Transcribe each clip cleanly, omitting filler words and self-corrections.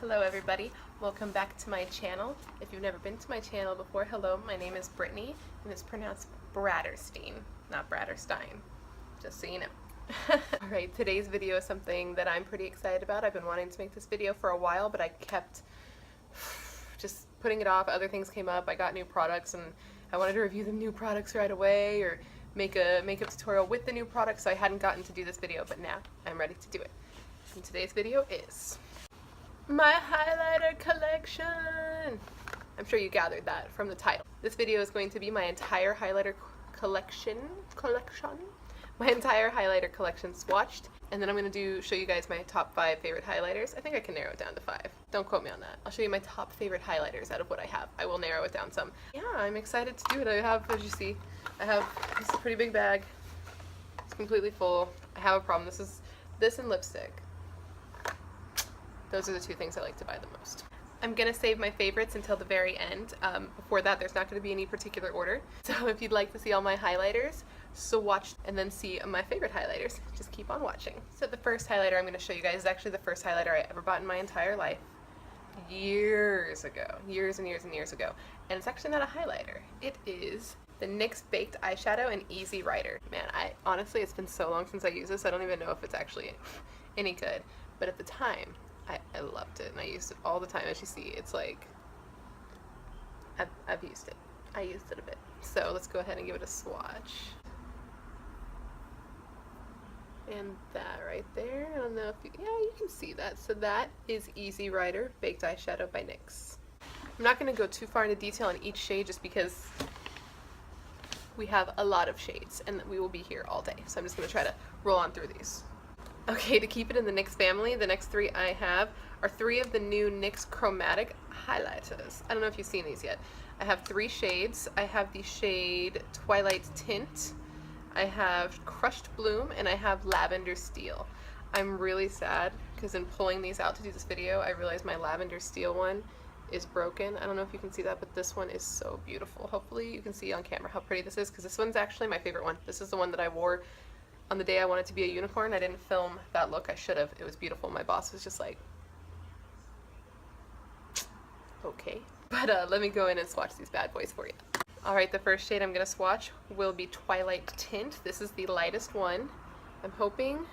Hello everybody, welcome back to my channel. If you've never been to my channel before, hello, my name is Brittany and it's pronounced Bratterstein, not Bratterstein, just so you know. Alright, today's video is something that I'm pretty excited about. I've been wanting to make this video for a while, but I kept just putting it off. Other things came up, I got new products and I wanted to review the new products right away or make a makeup tutorial with the new products, so I hadn't gotten to do this video, but now I'm ready to do it. And today's video is my highlighter collection! I'm sure you gathered that from the title. This video is going to be my entire highlighter collection, my entire highlighter collection swatched, and then I'm going to show you guys my top 5 favorite highlighters. I think I can narrow it down to 5. Don't quote me on that. I'll show you my top favorite highlighters out of what I have. I will narrow it down some. Yeah, I'm excited to do it. I have, as you see, I have this pretty big bag. It's completely full. I have a problem. This and lipstick. Those are the two things I like to buy the most. I'm going to save my favorites until the very end. Before that, there's not going to be any particular order. So if you'd like to see all my highlighters, so watch and then see my favorite highlighters. Just keep on watching. So the first highlighter I'm going to show you guys is actually the first highlighter I ever bought in my entire life. Years ago. Years and years and years ago. And it's actually not a highlighter. It is the NYX Baked Eyeshadow in Easy Rider. Man, honestly, it's been so long since I used this, I don't even know if it's actually any good. But at the time, I loved it and I used it all the time. As you see, it's like I've used it. I used it a bit. So let's go ahead and give it a swatch. And that right there, I don't know if you can see that. So that is Easy Rider Baked Eyeshadow by NYX. I'm not going to go too far into detail on each shade just because we have a lot of shades and we will be here all day. So I'm just going to try to roll on through these. Okay, to keep it in the NYX family, the next 3 I have are 3 of the new NYX Chromatic Highlighters. I don't know if you've seen these yet. I have 3 shades. I have the shade Twilight Tint, I have Crushed Bloom, and I have Lavender Steel. I'm really sad because in pulling these out to do this video, I realized my Lavender Steel one is broken. I don't know if you can see that, but this one is so beautiful. Hopefully you can see on camera how pretty this is, because this one's actually my favorite one. This is the one that I wore on the day I wanted to be a unicorn. I didn't film that look. I should have. It was beautiful. My boss was just like, okay. But let me go in and swatch these bad boys for you. Alright, the first shade I'm going to swatch will be Twilight Tint. This is the lightest one. I'm hoping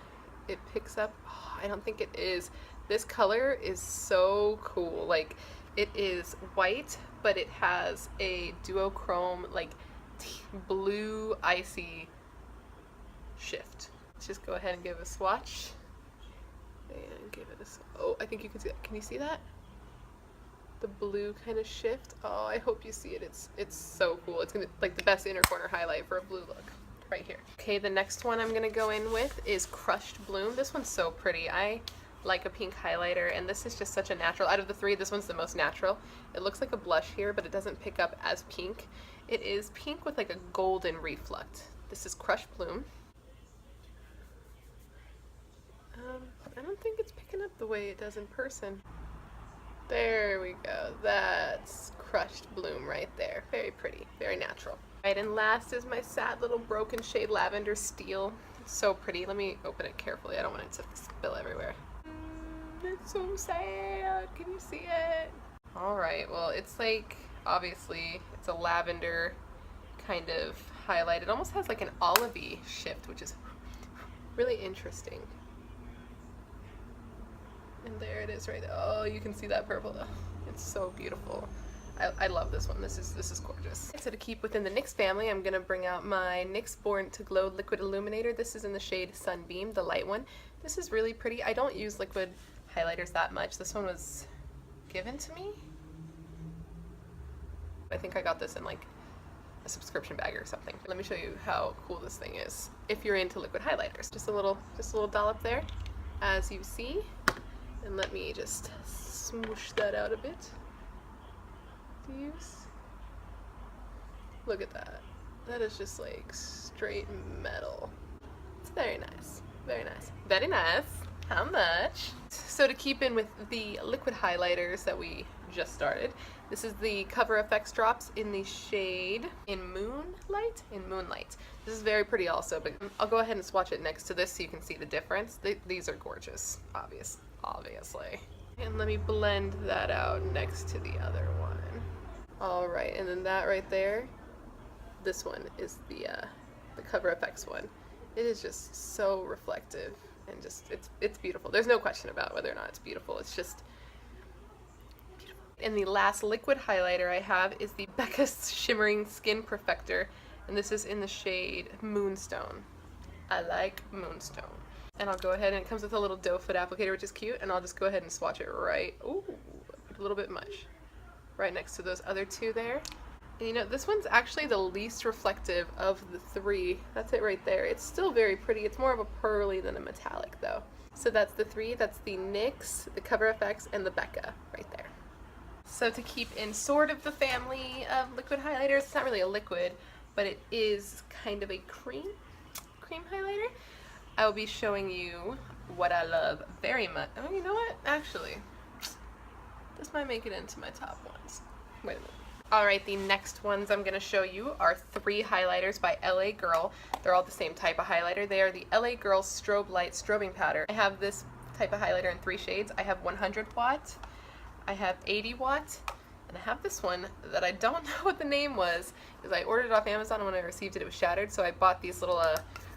it picks up. Oh, I don't think it is. This color is so cool. Like, it is white, but it has a duochrome, like, blue icy shift. Let's just go ahead and give it a swatch and give it a, oh, I think you can see that. Can you see that? The blue kind of shift. Oh, I hope you see it. It's so cool. It's gonna like the best inner corner highlight for a blue look right here. Okay, the next one I'm gonna go in with is Crushed Bloom. This one's so pretty. I like a pink highlighter, and this is just such a natural. Out of the 3, this one's the most natural. It looks like a blush here, but it doesn't pick up as pink. It is pink with like a golden reflect. This is Crushed Bloom. I don't think it's picking up the way it does in person. There we go. That's Crushed Bloom right there. Very pretty. Very natural. Right, and last is my sad little broken shade Lavender Steel. It's so pretty. Let me open it carefully. I don't want it to spill everywhere. It's so sad. Can you see it? Alright, well, it's like, obviously, it's a lavender kind of highlight. It almost has like an olivey shift, which is really interesting. And there it is right there. Oh, you can see that purple. Oh, it's so beautiful. I love this one. This is gorgeous. So to keep within the NYX family, I'm going to bring out my NYX Born to Glow Liquid Illuminator. This is in the shade Sunbeam, the light one. This is really pretty. I don't use liquid highlighters that much. This one was given to me. I think I got this in like a subscription bag or something. Let me show you how cool this thing is if you're into liquid highlighters. Just a little dollop there, as you see. And let me just smoosh that out a bit. Do you see? Look at that. That is just like straight metal. It's very nice. Very nice. Very nice. How much? So to keep in with the liquid highlighters that we just started, this is the Cover FX drops in the shade Moonlight. This is very pretty also, but I'll go ahead and swatch it next to this so you can see the difference. These are gorgeous, obviously. And let me blend that out next to the other one. All right, and then that right there, this one is the Cover FX one. It is just so reflective and just, it's beautiful. There's no question about whether or not it's beautiful. It's just beautiful. And the last liquid highlighter I have is the Becca Shimmering Skin Perfector, and this is in the shade Moonstone. I like Moonstone. And I'll go ahead, and it comes with a little doe foot applicator, which is cute, and I'll just go ahead and swatch it right, ooh, a little bit much, right next to those other two there. And you know, this one's actually the least reflective of the three. That's it right there. It's still very pretty. It's more of a pearly than a metallic though. So that's the three. That's the NYX, the Cover FX, and the Becca right there. So to keep in sort of the family of liquid highlighters, it's not really a liquid, but it is kind of a cream highlighter. I will be showing you what I love very much. Oh, you know what? Actually, this might make it into my top ones. Wait a minute. Alright, the next ones I'm going to show you are three highlighters by LA Girl. They're all the same type of highlighter. They are the LA Girl Strobe Light Strobing Powder. I have this type of highlighter in three shades. I have 100 watt, I have 80 watt, and I have this one that I don't know what the name was, because I ordered it off Amazon, and when I received it, it was shattered, so I bought these little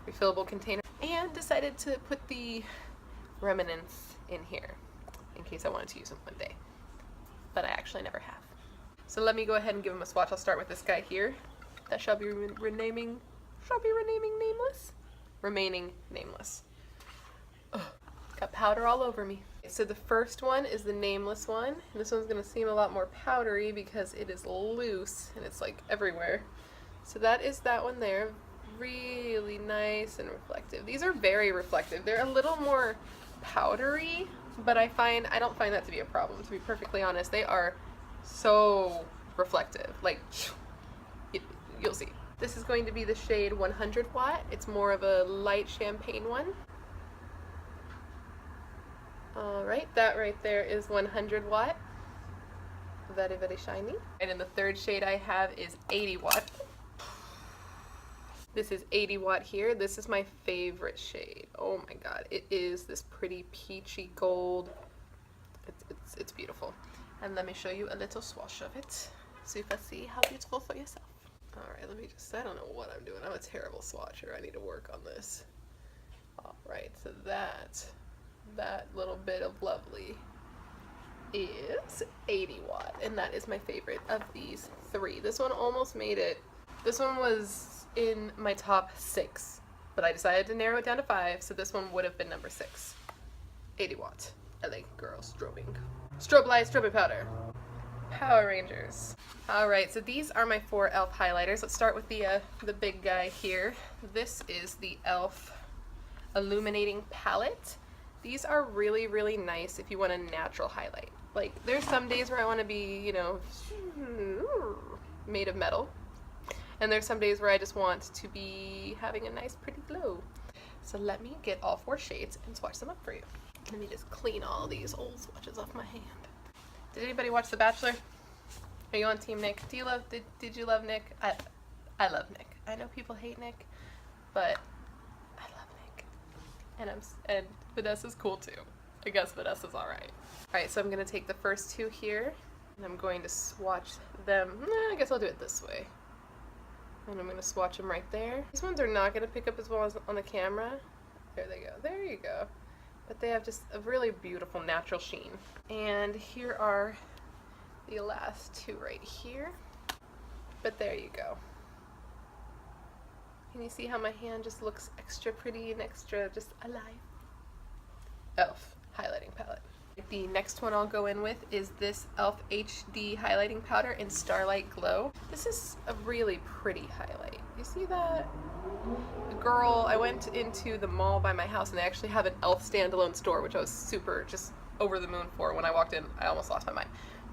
refillable containers and decided to put the remnants in here in case I wanted to use them one day, but I actually never have. So let me go ahead and give them a swatch. I'll start with this guy here. That shall be remaining nameless. Ugh, got powder all over me. So the first one is the nameless one. And this one's gonna seem a lot more powdery because it is loose and it's like everywhere. So that is that one there. Really nice and reflective. These are very reflective. They're a little more powdery, but I don't find that to be a problem, to be perfectly honest. They are so reflective, like you'll see. This is going to be the shade 100 watt. It's more of a light champagne one. Alright, that right there is 100 watt. Very, very shiny. And then the third shade I have is 80 watt. This is 80 watt here. This is my favorite shade. Oh my god, it is this pretty peachy gold. It's beautiful. And let me show you a little swatch of it so you can see how beautiful for yourself. Alright, I don't know what I'm doing. I'm a terrible swatcher. I need to work on this. Alright, so that little bit of lovely is 80 watt, and that is my favorite of these three. This one almost made it. This one was in my top 6, but I decided to narrow it down to 5, so this one would have been number 6. 80 watt. LA Girl Strobe Light Strobing Powder. Power Rangers. Alright, so these are my 4 e.l.f. highlighters. Let's start with the big guy here. This is the e.l.f. Illuminating Palette. These are really, really nice if you want a natural highlight. Like, there's some days where I want to be, you know, made of metal. And there's some days where I just want to be having a nice, pretty glow. So let me get all 4 shades and swatch them up for you. Let me just clean all these old swatches off my hand. Did anybody watch The Bachelor? Are you on Team Nick? Did you love Nick? I love Nick. I know people hate Nick, but I love Nick. And Vanessa's cool too. I guess Vanessa's alright. Alright, so I'm gonna take the first 2 here, and I'm going to swatch them. I guess I'll do it this way. And I'm gonna swatch them right there. These ones are not gonna pick up as well as on the camera. There they go. There you go. But they have just a really beautiful natural sheen. And here are the last 2 right here. But there you go. Can you see how my hand just looks extra pretty and extra just alive? e.l.f. highlighting palette. The next one I'll go in with is this e.l.f. HD highlighting powder in Starlight Glow. This is a really pretty highlight. You see that? Girl, I went into the mall by my house and they actually have an e.l.f. standalone store, which I was super just over the moon for. When I walked in, I almost lost my mind.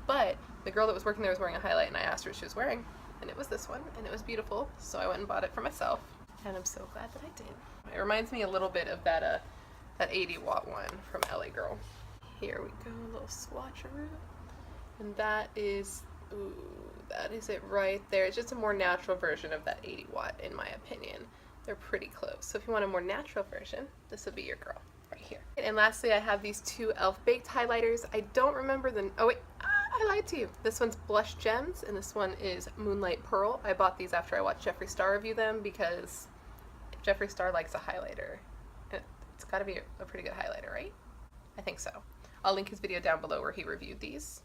But the girl that was working there was wearing a highlight and I asked her what she was wearing, and it was this one, and it was beautiful, so I went and bought it for myself, and I'm so glad that I did. It reminds me a little bit of that 80 watt one from LA Girl. Here we go, a little swatcheroo. And that is, ooh, that is it right there. It's just a more natural version of that 80 watt in my opinion. They're pretty close. So if you want a more natural version, this would be your girl right here. and lastly I have these two e.l.f. baked highlighters. I don't remember the, oh wait, I lied to you. This one's Blush Gems and this one is Moonlight Pearl. I bought these after I watched Jeffree Star review them because if Jeffree Star likes a highlighter, it's got to be a pretty good highlighter, right? I think so. I'll link his video down below where he reviewed these.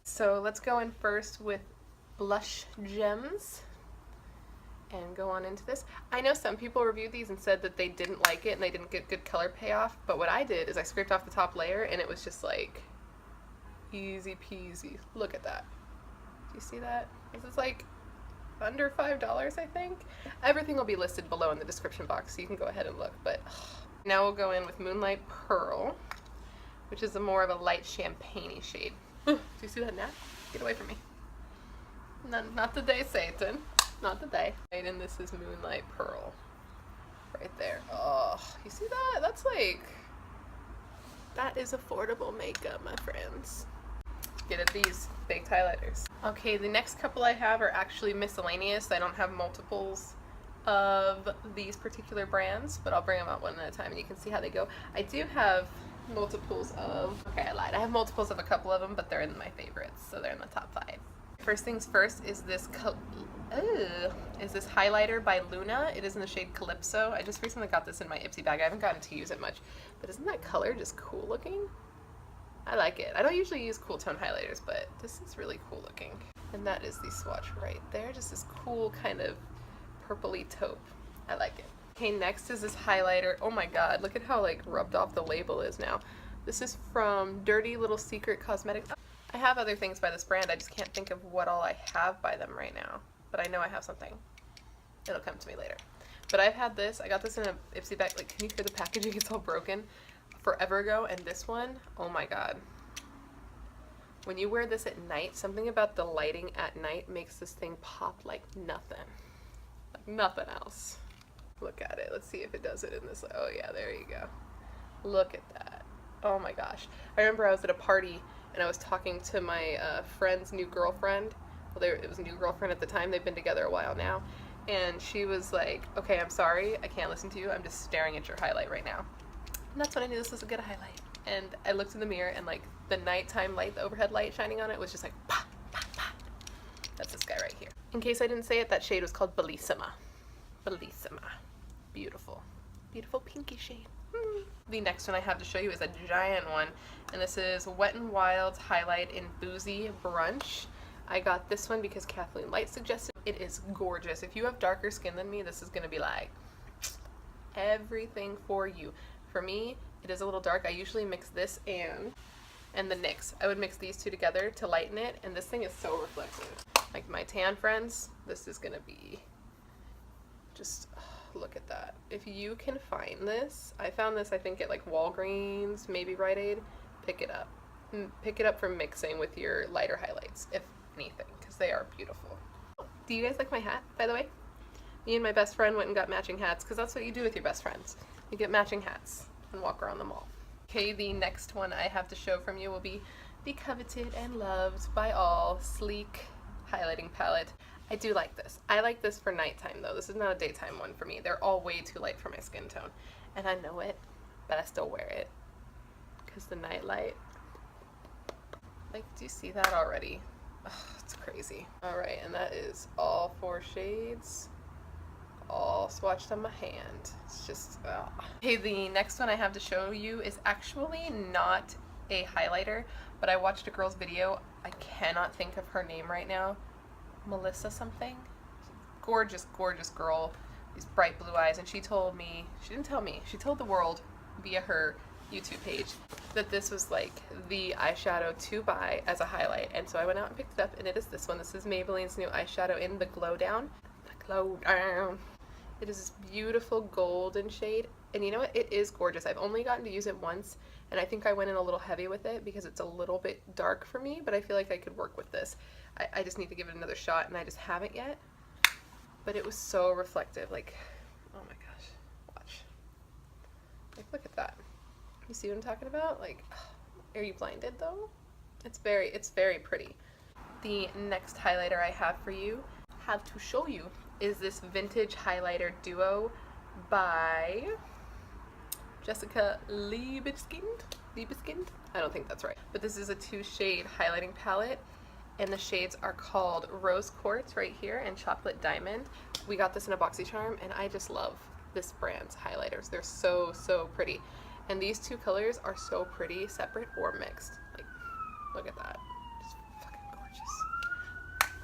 So let's go in first with Blush Gems and go on into this. I know some people reviewed these and said that they didn't like it and they didn't get good color payoff, but what I did is I scraped off the top layer and it was just like easy peasy. Look at that. Do you see that? This is like under $5, I think. Everything will be listed below in the description box so you can go ahead and look, but now we'll go in with Moonlight Pearl, which is more of a light champagne-y shade. Do you see that gnat? Get away from me. Not today, Satan. Not today. Right, and this is Moonlight Pearl. Right there. Oh, you see that? That's like... that is affordable makeup, my friends. Get at these baked highlighters. Okay, the next couple I have are actually miscellaneous. I don't have multiples of these particular brands, but I'll bring them out one at a time and you can see how they go. I do have multiples of, okay, I lied. I have multiples of a couple of them, but they're in my favorites, so they're in the top 5. First things first is this highlighter by Luna. It is in the shade Calypso. I just recently got this in my Ipsy bag. I haven't gotten to use it much, but isn't that color just cool looking? I like it. I don't usually use cool tone highlighters, but this is really cool looking. And that is the swatch right there. Just this cool kind of purpley taupe. I like it. Okay, next is this highlighter. Oh my god, look at how like rubbed off the label is now. This is from Dirty Little Secret Cosmetics. I have other things by this brand, I just can't think of what all I have by them right now. But I know I have something. It'll come to me later. But I've had this, I got this in a Ipsy bag, like can you hear the packaging? It's all broken. Forever ago, and this one, oh my god. When you wear this at night, something about the lighting at night makes this thing pop like nothing. Like nothing else. Look at it. Let's see if it does it in this. Oh yeah, there you go. Look at that. Oh my gosh. I remember I was at a party and I was talking to my friend's new girlfriend. Well, it was a new girlfriend at the time. They've been together a while now. And she was like, okay, I'm sorry. I can't listen to you. I'm just staring at your highlight right now. And that's when I knew this was a good highlight. And I looked in the mirror and like the nighttime light, the overhead light shining on it was just like, pop, pop, pop. That's this guy right here. In case I didn't say it, that shade was called Bellissima. Bellissima. Beautiful. Beautiful pinky shade. The next one I have to show you is a giant one, and this is Wet n Wild's highlight in Boozy Brunch. I got this one because Kathleen Light suggested it. It is gorgeous. If you have darker skin than me, this is gonna be like everything for you. For me, it is a little dark. I usually mix this and the NYX. I would mix these two together to lighten it, and this thing is so reflective. Like my tan friends, this is gonna be just, look at that. If you can find this, I found this I think at like Walgreens, maybe Rite Aid, pick it up. Pick it up for mixing with your lighter highlights, if anything, because they are beautiful. Do you guys like my hat, by the way? Me and my best friend went and got matching hats, because that's what you do with your best friends. You get matching hats and walk around the mall. Okay, the next one I have to show from you will be the coveted and loved by all Sleek highlighting palette. I do like this. I like this for nighttime though. This is not a daytime one for me. They're all way too light for my skin tone. And I know it, but I still wear it. Because the night light. Like, do you see that already? Ugh, it's crazy. Alright, and that is all 4 shades. All swatched on my hand. It's just, ugh. Okay, the next one I have to show you is actually not a highlighter, but I watched a girl's video. I cannot think of her name right now. Melissa something? Gorgeous, gorgeous girl. These bright blue eyes. And she told me, she didn't tell me, she told the world via her YouTube page that this was like the eyeshadow to buy as a highlight. And so I went out and picked it up, and it is this one. This is Maybelline's new eyeshadow in the Glow Down. The Glow Down. It is this beautiful golden shade. And you know what? It is gorgeous. I've only gotten to use it once, and I think I went in a little heavy with it because it's a little bit dark for me, but I feel like I could work with this. I just need to give it another shot, and I just haven't yet. But it was so reflective. Like, oh my gosh. Watch. Like, look at that. You see what I'm talking about? Like, are you blinded though? It's very pretty. The next highlighter I have to show you is this vintage highlighter duo by Jessica Liebeskind? I don't think that's right. But this is a 2-shade highlighting palette, and the shades are called Rose Quartz right here and Chocolate Diamond. We got this in a BoxyCharm, and I just love this brand's highlighters. They're so, so pretty. And these two colors are so pretty, separate or mixed. Like, look at that. Just fucking gorgeous.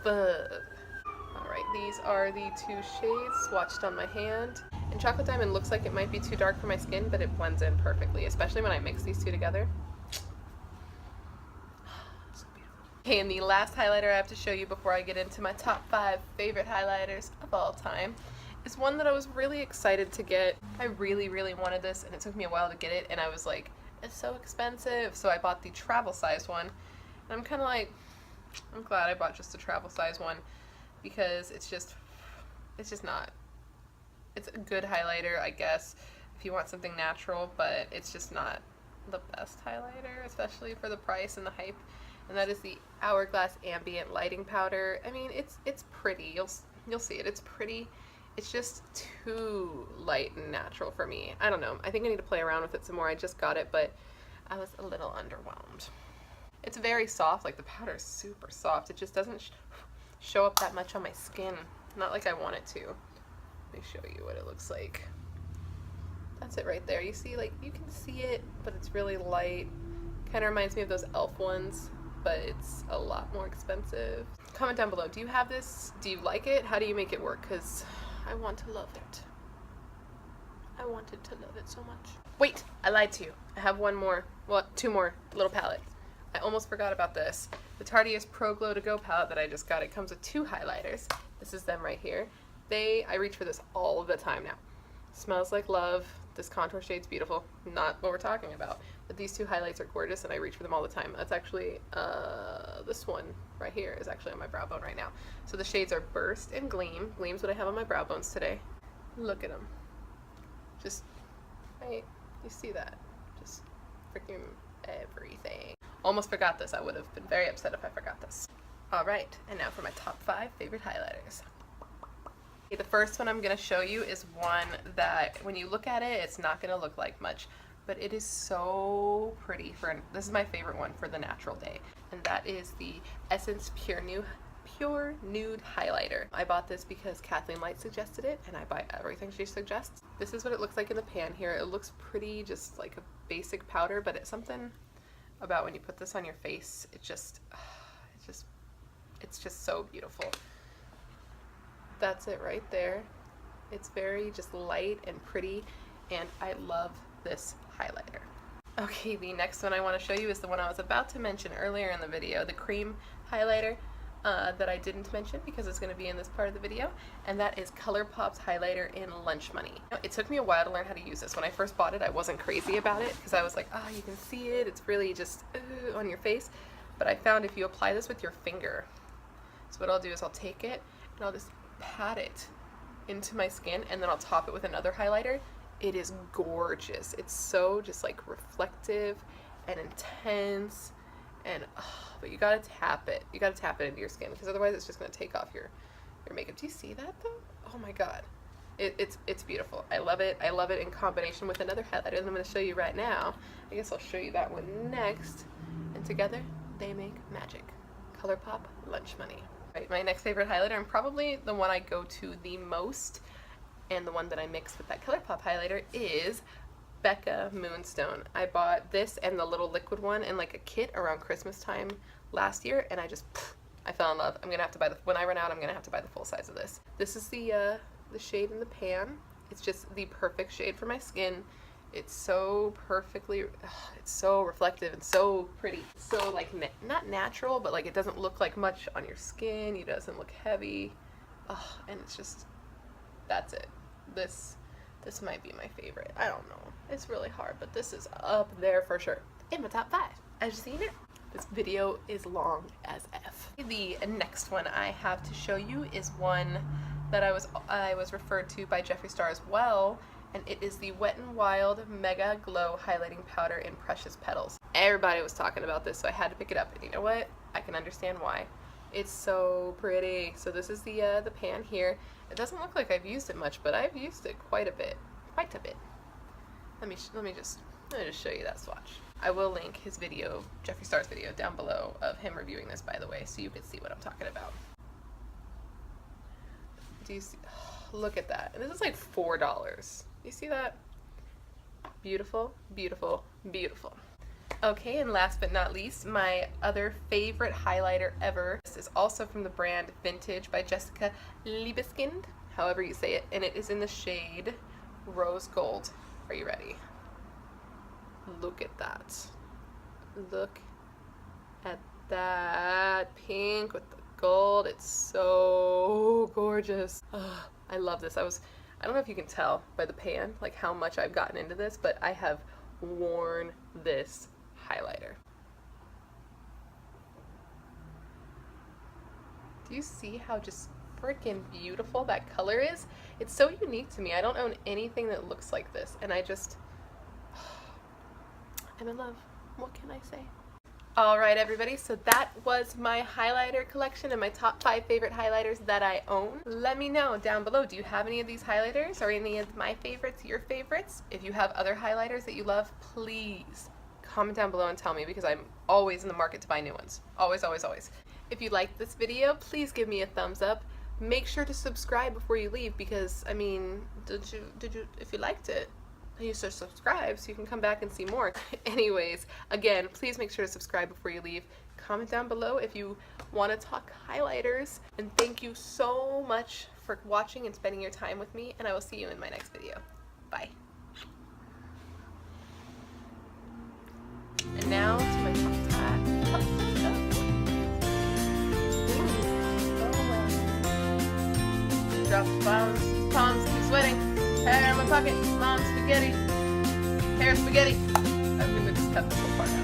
But, alright, these are the 2 shades swatched on my hand. And Chocolate Diamond looks like it might be too dark for my skin, but it blends in perfectly, especially when I mix these two together. So beautiful. Okay, and the last highlighter I have to show you before I get into my top 5 favorite highlighters of all time is one that I was really excited to get. I really, really wanted this, and it took me a while to get it, and I was like, it's so expensive. So I bought the travel size one, and I'm kind of like, I'm glad I bought just a travel size one, because it's just not. It's a good highlighter, I guess, if you want something natural, but it's just not the best highlighter, especially for the price and the hype. And that is the Hourglass Ambient Lighting Powder. I mean, it's pretty. You'll see it. It's pretty. It's just too light and natural for me. I don't know. I think I need to play around with it some more. I just got it, but I was a little underwhelmed. It's very soft. Like, the powder is super soft. It just doesn't show up that much on my skin. Not like I want it to. Let me show you what it looks like. That's it right there. You see, like, you can see it, but it's really light. Kind of reminds me of those e.l.f. ones, but it's a lot more expensive. Comment down below. Do you have this? Do you like it? How do you make it work? Because I want to love it. I wanted to love it so much. Wait, I lied to you. I have one more, well, 2 more little palettes. I almost forgot about this. The Tarteist Pro Glow To Go palette that I just got. It comes with 2 highlighters. This is them right here. I reach for this all the time now. Smells Like Love. This contour shade's beautiful. Not what we're talking about. But these 2 highlights are gorgeous, and I reach for them all the time. That's actually, this one right here is actually on my brow bone right now. So the shades are Burst and Gleam. Gleam's what I have on my brow bones today. Look at them. Just, right? You see that? Just freaking everything. Almost forgot this. I would have been very upset if I forgot this. Alright, and now for my top 5 favorite highlighters. The first one I'm going to show you is one that when you look at it, it's not going to look like much, but it is so pretty. This is my favorite one for the natural day, and that is the Essence Pure Nude Highlighter. I bought this because Kathleen Light suggested it, and I buy everything she suggests. This is what it looks like in the pan here. It looks pretty, just like a basic powder, but it's something about when you put this on your face, it's just so beautiful. That's it right there. It's very just light and pretty, and I love this highlighter. Okay, the next one I want to show you is the one I was about to mention earlier in the video, the cream highlighter that I didn't mention because it's going to be in this part of the video, and that is ColourPop's highlighter in Lunch Money. It took me a while to learn how to use this. When I first bought it, I wasn't crazy about it because I was like, oh, you can see it, it's really just on your face, but I found if you apply this with your finger, so what I'll do is I'll take it and I'll just pat it into my skin, and then I'll top it with another highlighter. It is gorgeous. It's so just like reflective and intense, and but you gotta tap it. You gotta tap it into your skin because otherwise it's just gonna take off your makeup. Do you see that though? Oh my god, it's beautiful. I love it. I love it in combination with another highlighter that I'm gonna show you right now. I guess I'll show you that one next, and together they make magic. ColourPop Lunch Money. Right, my next favorite highlighter, and probably the one I go to the most, and the one that I mix with that ColourPop highlighter, is Becca Moonstone. I bought this and the little liquid one in like a kit around Christmas time last year, and I fell in love. I'm gonna have to buy when I run out, I'm gonna have to buy the full size of this. This is the shade in the pan. It's just the perfect shade for my skin. It's so perfectly, it's so reflective and so pretty. So like, not natural, but like it doesn't look like much on your skin. It doesn't look heavy. And it's just, that's it. This might be my favorite. I don't know. It's really hard, but this is up there for sure. In my top 5. As you've seen it, this video is long as F. The next one I have to show you is one that I was referred to by Jeffree Star as well, and it is the Wet n Wild Mega Glow Highlighting Powder in Precious Petals. Everybody was talking about this, so I had to pick it up, and you know what? I can understand why. It's so pretty. So this is the pan here. It doesn't look like I've used it much, but I've used it quite a bit. let me just show you that swatch. I will link his video, Jeffree Star's video, down below of him reviewing this, by the way, so you can see what I'm talking about. Do you see? Oh, look at that. And this is like $4. You see that? Beautiful, beautiful, beautiful. Okay, and last but not least, my other favorite highlighter ever. This is also from the brand Vintage by Jessica Liebeskind, however you say it, and it is in the shade Rose Gold. Are you ready? Look at that. Look at that pink with the gold. It's so gorgeous. Oh, I love this. I don't know if you can tell by the pan like how much I've gotten into this, but I have worn this highlighter. Do you see how just freaking beautiful that color is? It's so unique to me. I don't own anything that looks like this, and I'm in love. What can I say? Alright everybody, so that was my highlighter collection and my top 5 favorite highlighters that I own. Let me know down below, do you have any of these highlighters or any of my favorites, your favorites? If you have other highlighters that you love, please comment down below and tell me, because I'm always in the market to buy new ones. Always, always, always. If you liked this video, please give me a thumbs up. Make sure to subscribe before you leave, because I mean, if you liked it, you should subscribe so you can come back and see more. Anyways, again, please make sure to subscribe before you leave. Comment down below if you want to talk highlighters, and thank you so much for watching and spending your time with me, and I will see you in my next video. Bye. And now to my top hat. Drop the palms, keep sweating. Hair in my pocket, mom spaghetti. Hair spaghetti. I'm gonna just cut this whole part out.